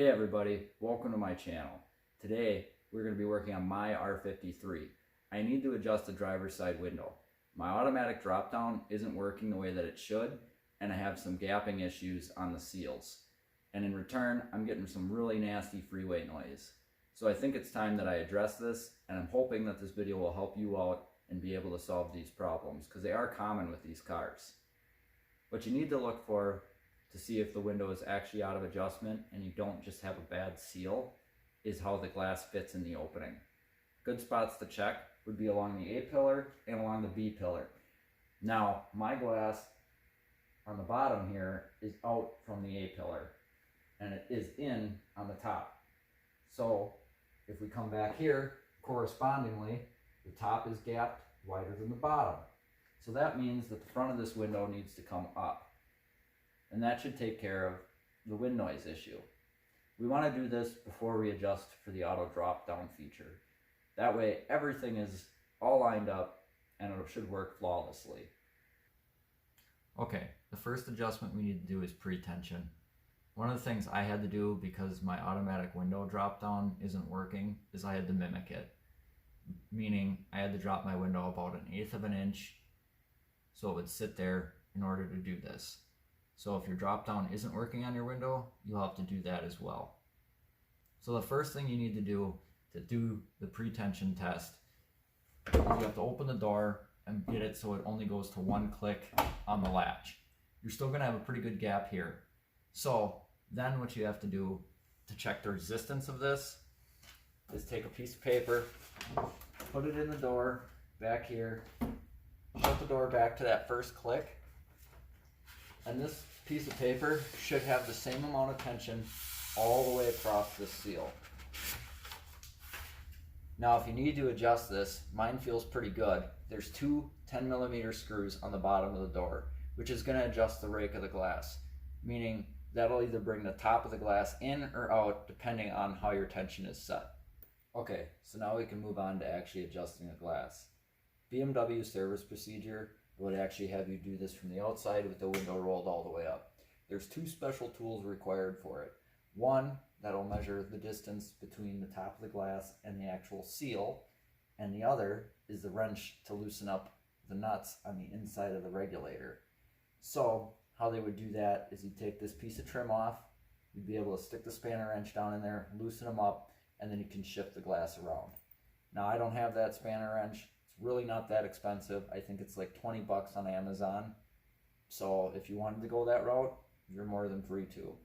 Hey everybody, welcome to my channel. Today we're going to be working on my R53. I need to adjust the driver's side window. My automatic drop down isn't working the way that it should, and I have some gapping issues on the seals. And in return, I'm getting some really nasty freeway noise. So I think it's time that I address this, and I'm hoping that this video will help you out and be able to solve these problems, because they are common with these cars. What you need to look for to see if the window is actually out of adjustment and you don't just have a bad seal is how the glass fits in the opening. Good spots to check would be along the A pillar and along the B pillar. Now, my glass on the bottom here is out from the A pillar and it is in on the top. So if we come back here, correspondingly, the top is gapped wider than the bottom. So that means that the front of this window needs to come up. And that should take care of the wind noise issue. We want to do this before we adjust for the auto drop down feature. That way everything is all lined up and it should work flawlessly. Okay, the first adjustment we need to do is pre-tension. One of the things I had to do because my automatic window drop down isn't working is I had to mimic it. Meaning I had to drop my window about 1/8 of an inch so it would sit there in order to do this. So if your drop down isn't working on your window, you'll have to do that as well. So the first thing you need to do the pre-tension test is you have to open the door and get it so it only goes to one click on the latch. You're still going to have a pretty good gap here. So then what you have to do to check the resistance of this is take a piece of paper, put it in the door back here, shut the door back to that first click, and this piece of paper should have the same amount of tension all the way across this seal. Now if you need to adjust this, mine feels pretty good. There's two 10mm screws on the bottom of the door, which is going to adjust the rake of the glass, meaning that'll either bring the top of the glass in or out depending on how your tension is set. Okay, so now we can move on to actually adjusting the glass. BMW service procedure would actually have you do this from the outside with the window rolled all the way up. There's two special tools required for it. One that'll measure the distance between the top of the glass and the actual seal, and the other is the wrench to loosen up the nuts on the inside of the regulator. So how they would do that is you take this piece of trim off, you'd be able to stick the spanner wrench down in there, loosen them up, and then you can shift the glass around. Now I don't have that spanner wrench. Really not that expensive. I think it's like 20 bucks on Amazon. So if you wanted to go that route, you're more than free to.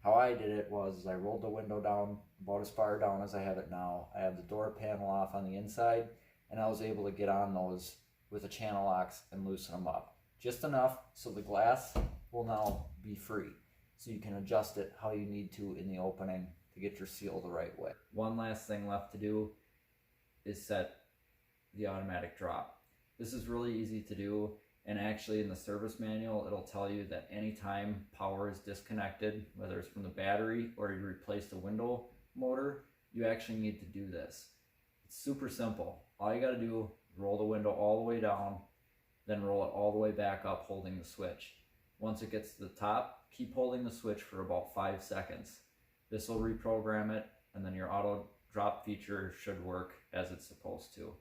How I did it was I rolled the window down about as far down as I have it now. I have the door panel off on the inside, and I was able to get on those with the channel locks and loosen them up. Just enough so the glass will now be free. So you can adjust it how you need to in the opening to get your seal the right way. One last thing left to do is set the automatic drop. This is really easy to do, and actually in the service manual it'll tell you that anytime power is disconnected, whether it's from the battery or you replace the window motor, you actually need to do this. It's super simple. All you got to do is roll the window all the way down, then roll it all the way back up holding the switch. Once it gets to the top, keep holding the switch for about 5 seconds. This will reprogram it, and then your auto drop feature should work as it's supposed to.